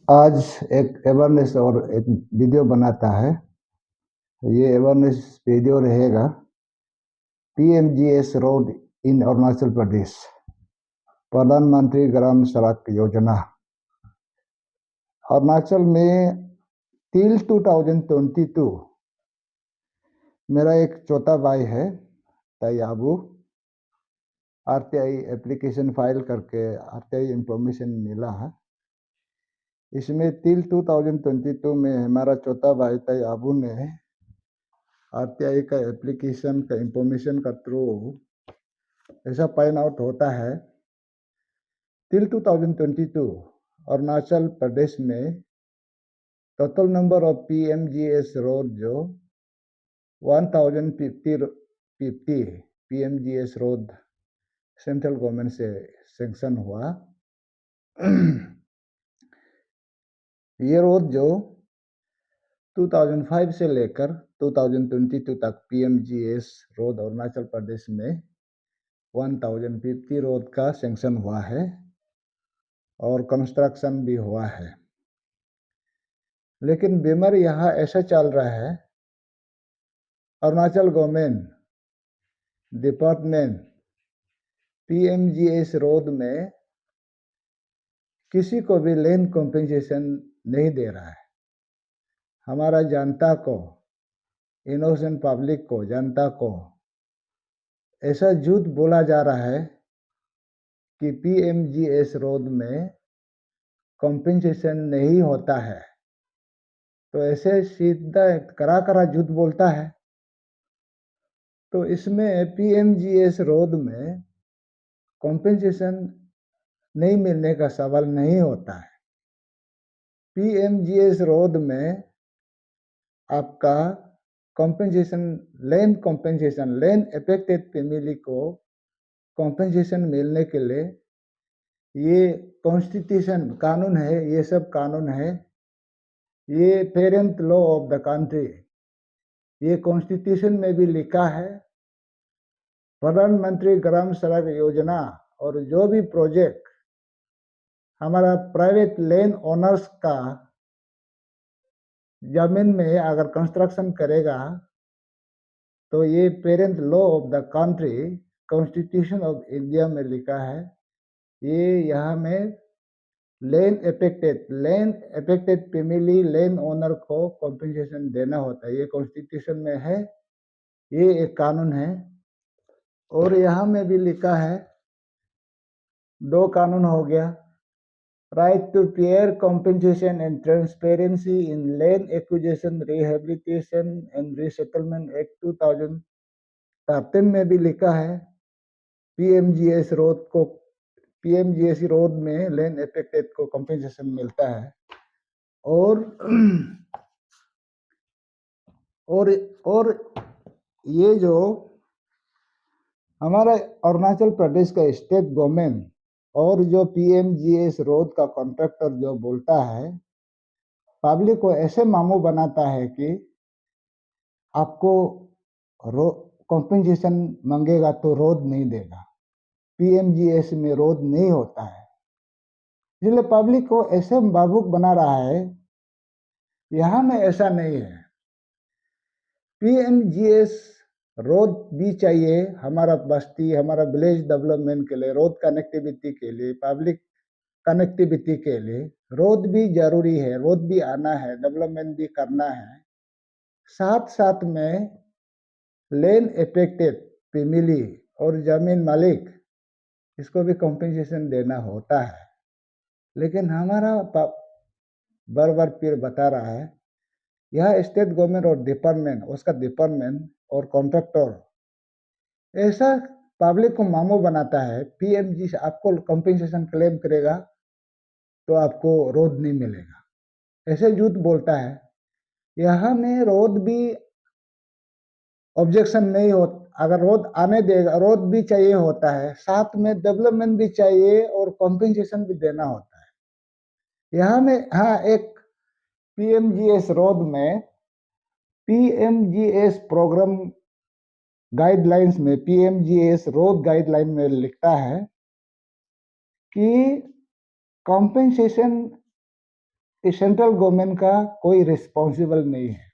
आज एक अवेयरनेस और एक वीडियो बनाता है। ये अवेयरनेस वीडियो रहेगा पीएमजीएस रोड इन अरुणाचल प्रदेश, प्रधानमंत्री ग्राम सड़क योजना। अरुणाचल में टिल 2022 मेरा एक छोटा भाई है तैयाबू, आरटीआई एप्लीकेशन फाइल करके आरटीआई इंफॉर्मेशन मिला है। इसमें टिल 2022 में हमारा छोटा भाई तैयाबू ने आरटीआई का एप्लीकेशन का इंफॉर्मेशन का थ्रू ऐसा फाइंड आउट होता है टिल 2022 अरुणाचल प्रदेश में टोटल नंबर ऑफ पीएमजीएस रोड जो 1050 पीएमजीएस रोड सेंट्रल गवर्नमेंट से सैंक्शन हुआ। ये रोड जो 2005 से लेकर 2022 तक पीएमजीएस रोड अरुणाचल प्रदेश में 1050 रोड का सैंक्शन हुआ है और कंस्ट्रक्शन भी हुआ है। लेकिन बीमार यहाँ ऐसा चल रहा है, अरुणाचल गवर्नमेंट डिपार्टमेंट पीएमजीएस रोड में किसी को भी लैंड कॉम्पेंसेशन नहीं दे रहा है। हमारा जनता को, इनोसेंट पब्लिक को, जनता को ऐसा झूठ बोला जा रहा है कि पीएमजीएस रोड में कॉम्पेंसेशन नहीं होता है। तो ऐसे सीधा करा करा झूठ बोलता है। तो इसमें पीएमजीएस रोड में कॉम्पेंसेशन नहीं मिलने का सवाल नहीं होता है। पीएमजीएस रोड में आपका कॉम्पेंसेशन, लैंड अफेक्टेड फैमिली को कॉम्पेंसेशन मिलने के लिए ये कॉन्स्टिट्यूशन कानून है, ये सब कानून है, ये parent law of the country, ये कॉन्स्टिट्यूशन में भी लिखा है। प्रधानमंत्री ग्राम सड़क योजना और जो भी प्रोजेक्ट हमारा प्राइवेट लैंड ओनर्स का जमीन में अगर कंस्ट्रक्शन करेगा तो ये parent law of the country, constitution of India में लिखा है। ये यहाँ में land affected family land owner को कॉम्पेंसेशन देना होता है। ये कॉन्स्टिट्यूशन में है, ये एक कानून है। और यहाँ में भी लिखा है, दो कानून हो गया, right to fair compensation and transparency in land acquisition, rehabilitation and resettlement act 2013 में भी लिखा है पीएमजीएस रोड में लैंड अफेक्टेड को कॉम्पेंसेशन मिलता है। और और ये जो हमारा अरुणाचल प्रदेश का स्टेट गवर्नमेंट और जो पीएमजीएस रोड का कॉन्ट्रैक्टर जो बोलता है, पब्लिक को ऐसे मामू बनाता है कि आपको कॉम्पेंसेशन मांगेगा तो रोड नहीं देगा, पीएमजीएस में रोड नहीं होता है। इसलिए पब्लिक को ऐसे भावुक बना रहा है। यहाँ में ऐसा नहीं है। पीएमजीएस रोड भी चाहिए हमारा बस्ती, हमारा विलेज डेवलपमेंट के लिए, रोड कनेक्टिविटी के लिए, पब्लिक कनेक्टिविटी के लिए रोड भी जरूरी है। रोड भी आना है, डेवलपमेंट भी करना है। साथ साथ में लैंड अफेक्टेड फैमिली और जमीन मालिक, इसको भी कॉम्पेंसेशन देना होता है। लेकिन हमारा बार बार पीर बता रहा है, यह स्टेट गवर्नमेंट और डिपार्टमेंट, उसका डिपार्टमेंट और कॉन्ट्रैक्टर ऐसा पब्लिक को मामू बनाता है। पीएमजी से आपको कॉम्पेंसेशन क्लेम करेगा तो आपको रोड नहीं मिलेगा, ऐसे झूठ बोलता है। यहाँ में रोड भी ऑब्जेक्शन नहीं हो, अगर रोड आने देगा, रोड भी चाहिए होता है, साथ में डेवलपमेंट भी चाहिए और कॉम्पेंसेशन भी देना होता है। यहाँ में हाँ, एक पीएमजीएस रोड में पीएमजीएस प्रोग्राम गाइडलाइंस में, पीएमजीएस रोड गाइडलाइन में लिखता है कि कॉम्पेंसेशन सेंट्रल गवर्नमेंट का कोई रिस्पॉन्सिबल नहीं है।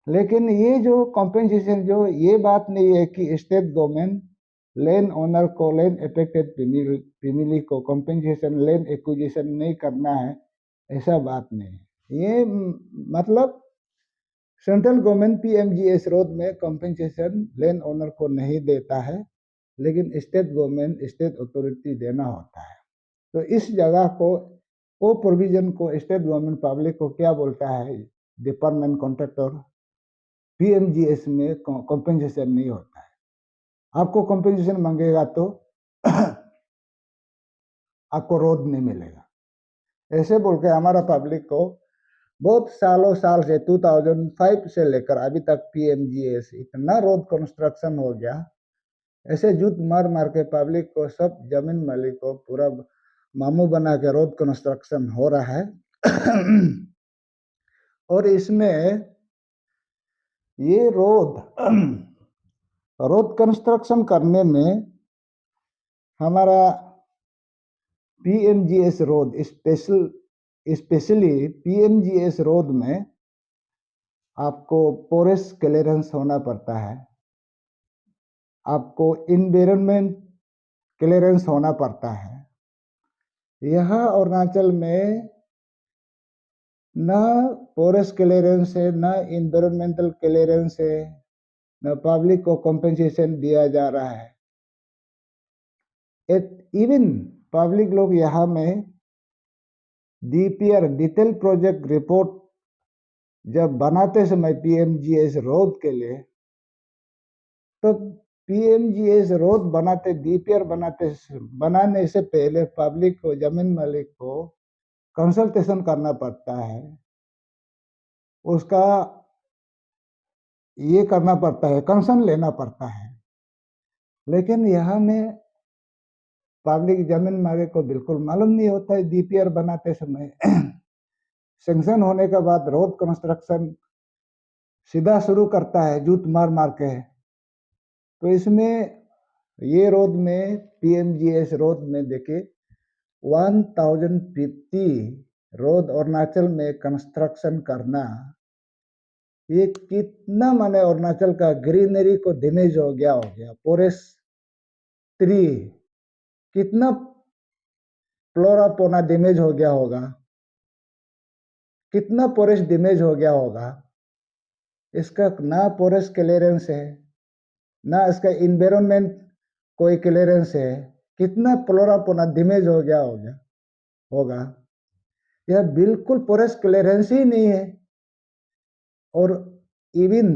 लेकिन ये जो कॉम्पेंसेशन, जो ये बात नहीं है कि स्टेट गवर्नमेंट लैंड ओनर को, लैंड अफेक्टेड फैमिली को कॉम्पेंसेशन, लैंड एक्विजिशन नहीं करना है, ऐसा बात नहीं है। ये मतलब सेंट्रल गवर्नमेंट पीएमजीएस रोड में कॉम्पेंसेशन लैंड ओनर को नहीं देता है, लेकिन स्टेट गवर्नमेंट, स्टेट अथॉरिटी देना होता है। तो इस जगह को, वो प्रोविजन को स्टेट गवर्नमेंट पब्लिक को क्या बोलता है, डिपार्टमेंट कॉन्ट्रैक्टर, पीएमजीएस में कॉम्पेंसेशन नहीं होता है। आपको कॉम्पेंसेशन मांगेगा तो आपको रोड नहीं मिलेगा, ऐसे बोल के हमारा पब्लिक को बहुत साल से 2005 से लेकर अभी तक पीएमजीएस इतना रोड कंस्ट्रक्शन हो गया, ऐसे जूत मार मार के पब्लिक को, सब जमीन मालिक को पूरा मामू बना के रोड कंस्ट्रक्शन हो रहा है। और इसमें ये रोड कंस्ट्रक्शन करने में हमारा पीएमजीएस रोड, स्पेशली पीएमजीएस रोड में आपको फॉरेस्ट क्लियरेंस होना पड़ता है, आपको इन्वायरमेंट क्लियरेंस होना पड़ता है। यहाँ अरुणाचल में न फॉरेस्ट क्लियरेंस है, न इन्वायरमेंटल क्लियरेंस है, न पब्लिक को कॉम्पेंसेशन दिया जा रहा है। इवन पब्लिक लोग यहाँ में डीपीआर, डिटेल प्रोजेक्ट रिपोर्ट जब बनाते समय पीएमजीएस रोड के लिए, तो पीएमजीएस रोड बनाते, डीपीआर बनाने से पहले पब्लिक को, जमीन मालिक को कंसल्टेशन करना पड़ता है, उसका ये करना पड़ता है, कंसर्न लेना पड़ता है। लेकिन यहाँ में पब्लिक, जमीन मालिक को बिल्कुल मालूम नहीं होता है डीपीआर बनाते समय। सैंक्शन होने के बाद रोड कंस्ट्रक्शन सीधा शुरू करता है जूत मार मार के। तो इसमें ये रोड में, पीएमजीएस रोड में देखिए 1050 रोड अरुणाचल में कंस्ट्रक्शन करना, ये कितना माने अरुणाचल का ग्रीनरी को डैमेज हो गया, फॉरेस्ट ट्री कितना फ्लोरा पोना डैमेज हो गया होगा, कितना फॉरेस्ट डैमेज हो गया होगा। इसका ना फॉरेस्ट क्लियरेंस है, ना इसका इन्वायरमेंट कोई क्लियरेंस है, कितना फ्लोरा पोना डैमेज हो गया होगा। यह बिल्कुल फॉरेस्ट क्लियरेंस ही नहीं है। और इवन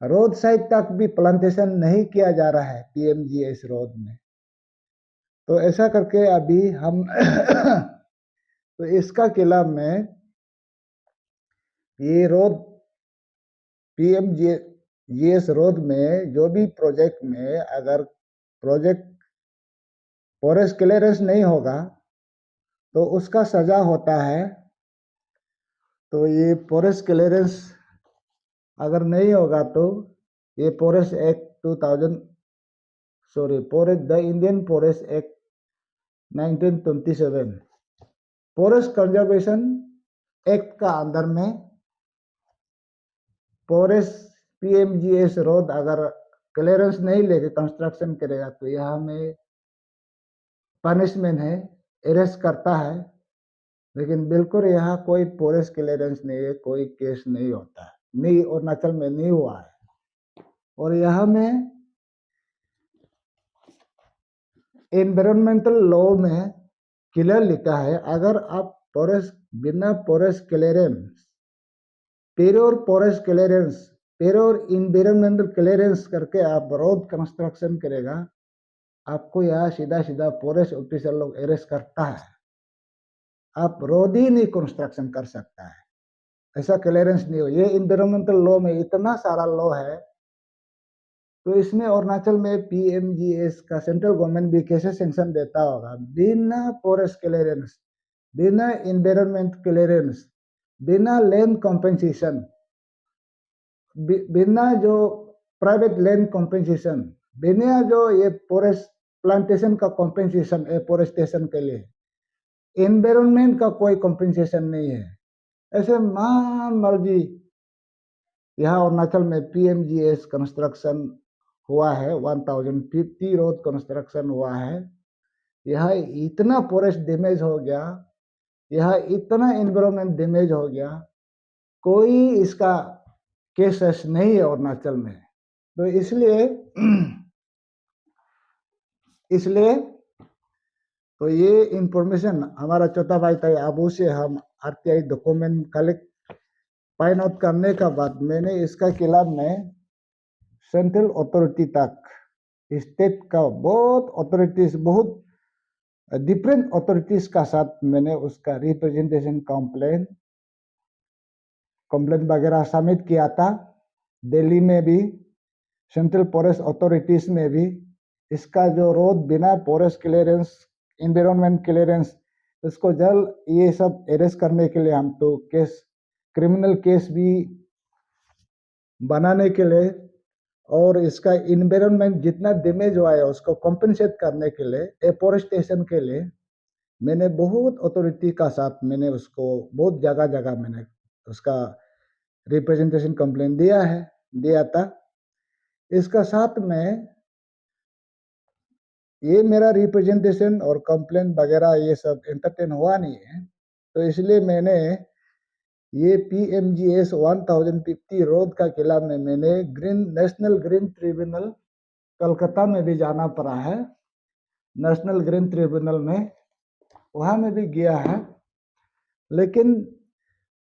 रोड साइड तक भी प्लांटेशन नहीं किया जा रहा है पीएमजीएस रोड में। तो ऐसा करके अभी हम तो इसका खिलाफ में ये रोड, पीएमजीएस रोड में जो भी प्रोजेक्ट में अगर प्रोजेक्ट फॉरेस्ट क्लियरेंस नहीं होगा तो उसका सजा होता है। तो ये फॉरेस्ट क्लियरेंस अगर नहीं होगा तो ये forest act 2000, the Indian forest act 1927, forest conservation act का अंदर में फॉरेस्ट पीएमजीएस रोड अगर क्लियरेंस नहीं लेके कंस्ट्रक्शन करेगा तो यहाँ में पनिशमेंट है, अरेस्ट करता है। लेकिन बिल्कुल यहाँ कोई फॉरेस्ट क्लियरेंस नहीं है, कोई केस नहीं होता है, नहीं अरुणाचल में नहीं हुआ है। और यहाँ में एनवायरमेंटल लॉ में क्लियर लिखा है, अगर आप फॉरेस्ट बिना forest clearance, prior forest clearance, prior environmental clearance करके आप रोड कंस्ट्रक्शन करेगा, आपको यहाँ सीधा सीधा फॉरेस्ट ऑफिसर लोग अरेस्ट करता है, आप रोड ही नहीं कंस्ट्रक्शन कर सकता है, ऐसा क्लियरेंस नहीं हो। ये इन्वायरमेंटल लॉ में इतना सारा लॉ है। तो इसमें अरुणाचल में पीएमजीएस का सेंट्रल गवर्नमेंट भी कैसे सैंक्शन देता होगा, बिना फॉरेस्ट क्लियरेंस, बिना इन्वायरमेंट क्लियरेंस, बिना लैंड कॉम्पेंसेशन, बिना जो प्राइवेट लैंड कॉम्पेंसेशन, बिना जो ये फॉरेस्ट प्लांटेशन का कॉम्पेंसेशन है फॉरेस्टेशन के लिए, एनवायरनमेंट का कोई कंपनसेशन नहीं है। ऐसे मान मर्जी यहाँ अरुणाचल में पीएमजीएस कंस्ट्रक्शन हुआ है, 1050 रोड कंस्ट्रक्शन हुआ है। यहाँ इतना फॉरेस्ट डैमेज हो गया, यहाँ इतना एनवायरनमेंट डैमेज हो गया, कोई इसका केसेस नहीं है अरुणाचल में। तो इसलिए इसलिए तो ये इंफॉर्मेशन हमारा छोटा भाई था, अबू से हम RTI document collect find out करने का बाद मैंने इसका खिलाफ में सेंट्रल अथॉरिटी तक, स्टेट का बहुत अथॉरिटीज, बहुत डिफरेंट अथॉरिटीज का साथ मैंने उसका रिप्रेजेंटेशन कंप्लेंट वगैरह सबमिट किया था। दिल्ली में भी, सेंट्रल फॉरेस्ट अथॉरिटीज में भी इसका जो रोड बिना फॉरेस्ट क्लियरेंस, एनवायरनमेंट क्लियरेंस, इसको जल्द ये सब अरेस्ट करने के लिए हम तो केस, क्रिमिनल केस भी बनाने के लिए और इसका एनवायरनमेंट जितना डैमेज हुआ है उसको कॉम्पेंसेट करने के लिए, एफोरेस्टेशन के लिए मैंने बहुत अथॉरिटी का साथ मैंने उसको बहुत जगह जगह मैंने उसका रिप्रेजेंटेशन कंप्लेंट दिया था। इसका साथ में ये मेरा रिप्रेजेंटेशन और कंप्लेंट वगैरह ये सब एंटरटेन हुआ नहीं है, तो इसलिए मैंने ये पीएमजीएस 1050 रोड का खिलाफ में मैंने नेशनल ग्रीन ट्रिब्यूनल कलकत्ता में भी जाना पड़ा है। नेशनल ग्रीन ट्रिब्यूनल में वहां में भी गया है, लेकिन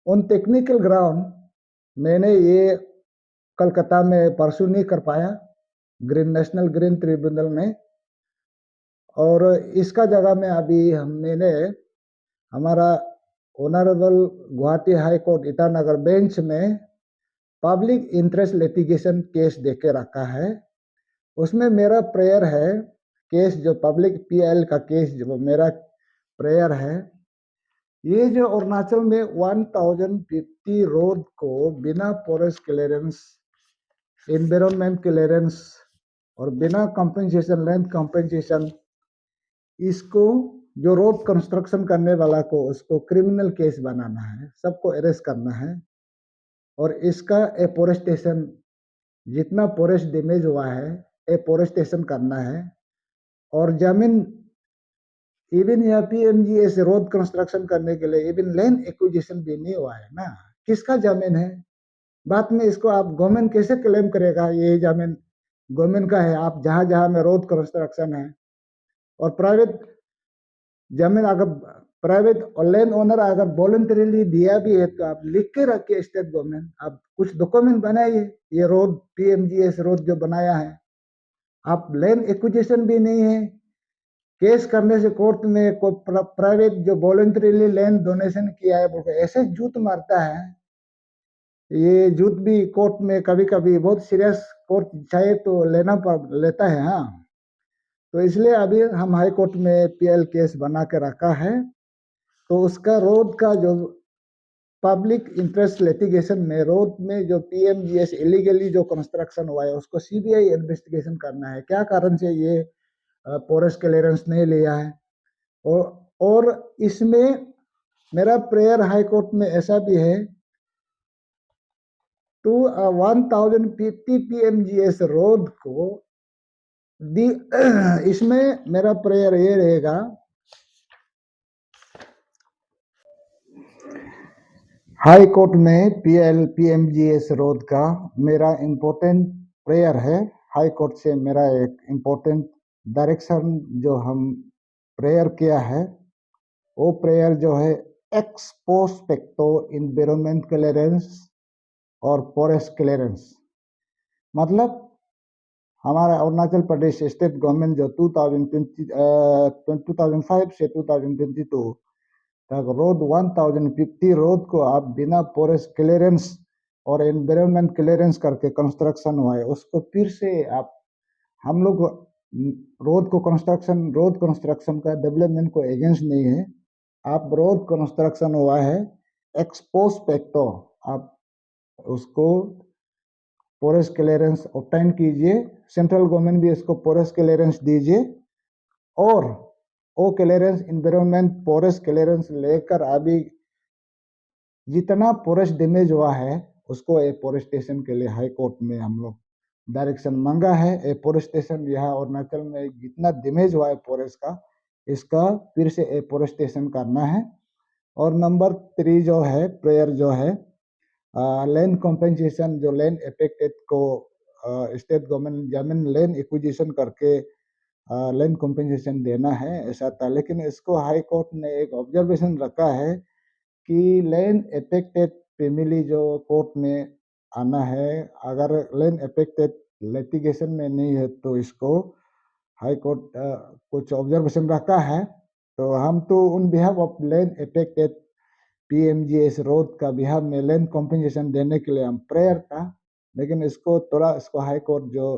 ऑन टेक्निकल ग्राउंड मैंने ये कलकत्ता में परसू नहीं कर पाया नेशनल ग्रीन ट्रिब्यूनल में। और इसका जगह में अभी मैंने हमारा honourable Guwahati high court Itanagar bench में पब्लिक इंटरेस्ट लिटिगेशन केस देके रखा है। उसमें मेरा प्रेयर है, केस जो पब्लिक पीएल का केस जो मेरा प्रेयर है, ये जो अरुणाचल में 1050 रोड को बिना फॉरेस्ट क्लियरेंस, एनवायरनमेंट क्लियरेंस और बिना कंपनसेशन, लैंड कंपनसेशन, इसको जो रोड कंस्ट्रक्शन करने वाला को उसको क्रिमिनल केस बनाना है, सबको अरेस्ट करना है और इसका एफोरेस्टेशन, जितना फॉरेस्ट डैमेज हुआ है एफोरेस्टेशन करना है। और जमीन इवन यहाँ पीएमजीएस रोड कंस्ट्रक्शन करने के लिए इवन लैंड एक्विजिशन भी नहीं हुआ है ना, किसका जमीन है? बाद में इसको आप गवर्नमेंट कैसे क्लेम करेगा ये जमीन गवर्नमेंट का है? आप जहां जहां में रोड कंस्ट्रक्शन है और प्राइवेट जमीन, अगर प्राइवेट और लैंड ओनर अगर वॉलंटरीली दिया भी है तो आप लिख के रखिए स्टेट गवर्नमेंट, आप कुछ डॉक्यूमेंट बनाइए। ये रोड पीएमजीएस रोड जो बनाया है, आप लैंड एक्विजिशन भी नहीं है, केस करने से कोर्ट में कोई प्राइवेट जो वॉलंटरीली लैंड डोनेशन किया है बोलकर ऐसे जूत मारता है। ये जूत भी कोर्ट में कभी कभी बहुत सीरियस कोर्ट चाहे तो लेता है। हाँ, तो इसलिए अभी हम हाई कोर्ट में पीएल केस बना के रखा है। तो उसका रोड का जो पब्लिक इंटरेस्ट लिटिगेशन में रोड में जो पीएमजीएस इलीगली जो कंस्ट्रक्शन हुआ है उसको सीबीआई इन्वेस्टिगेशन करना है, क्या कारण से ये फॉरेस्ट क्लियरेंस नहीं लिया है। और इसमें मेरा प्रेयर हाई कोर्ट में ऐसा भी है, टू 1050 पीएमजीएस रोड को दी इसमें मेरा प्रेयर ये रहेगा, हाई कोर्ट में पीएमजीएस रोड का मेरा इम्पोर्टेंट प्रेयर है। हाई कोर्ट से मेरा एक इम्पोर्टेंट डायरेक्शन जो हम प्रेयर किया है, वो प्रेयर जो है x post facto environment clearance और फॉरेस्ट क्लियरेंस, मतलब हमारा अरुणाचल प्रदेश स्टेट गवर्नमेंट जो 2005 से 2022 तक रोड 1050 रोड को आप बिना फॉरेस्ट क्लियरेंस और एनवायरनमेंट क्लियरेंस करके कंस्ट्रक्शन हुआ है, उसको फिर से आप, हम लोग रोड कंस्ट्रक्शन का डेवलपमेंट को अगेंस्ट नहीं है। आप रोड कंस्ट्रक्शन हुआ है एक्सपोज फैक्टो, आप उसको फॉरेस्ट क्लियरेंस ऑब्टेन कीजिए, सेंट्रल गवर्नमेंट भी इसको फॉरेस्ट क्लियरेंस दीजिए और वो क्लियरेंस इन्वायरमेंट फॉरेस्ट क्लियरेंस लेकर अभी जितना फॉरेस्ट डैमेज हुआ है उसको एफोरेस्टेशन के लिए हाई कोर्ट में हम लोग डायरेक्शन मांगा है। एफोरेस्टेशन यहाँ अरुणाचल में जितना डैमेज हुआ है फॉरेस्ट का, इसका फिर से एफोरेस्टेशन करना है। और नंबर 3 जो है प्रेयर जो है लैंड कॉम्पेंसेशन, जो लैंड अफेक्टेड को स्टेट गवर्नमेंट जमीन लैंड एक्विजिशन करके लैंड कॉम्पेंसेशन देना है, ऐसा था। लेकिन इसको हाई कोर्ट ने एक ऑब्जर्वेशन रखा है कि लैंड अफेक्टेड फैमिली जो कोर्ट में आना है, अगर लैंड अफेक्टेड लिटिगेशन में नहीं है तो इसको हाई कोर्ट कुछ ऑब्जर्वेशन रखा है। तो हम तो on behalf of land affected PMGS road का बिहाफ में लैंड कॉम्पेंसेशन देने के लिए हम प्रेयर था। लेकिन इसको हाई कोर्ट जो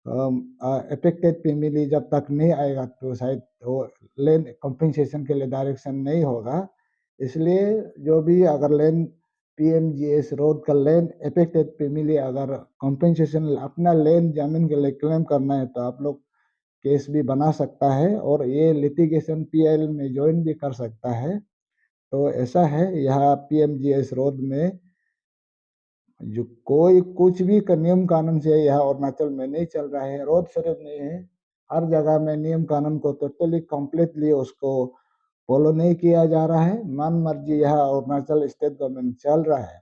अफेक्टेड फैमिली जब तक नहीं आएगा तो शायद वो लैंड कॉम्पेंसेशन के लिए डायरेक्शन नहीं होगा। इसलिए जो भी अगर लैंड पीएमजीएस रोड का लैंड अफेक्टेड फैमिली अगर कॉम्पेंसेशन अपना लैंड जमीन के लिए क्लेम करना है तो आप लोग केस भी बना सकता है और ये लिटिगेशन पीएल में ज्वाइन भी कर सकता है। तो ऐसा है यहाँ पीएमजीएस रोड में जो कोई कुछ भी का नियम कानून से यहाँ अरुणाचल में नहीं चल रहा है। रोड सिर्फ नहीं है, हर जगह में नियम कानून को टोटली कम्प्लीटली उसको फॉलो नहीं किया जा रहा है। मन मर्जी यहाँ अरुणाचल स्टेट गवर्नमेंट चल रहा है।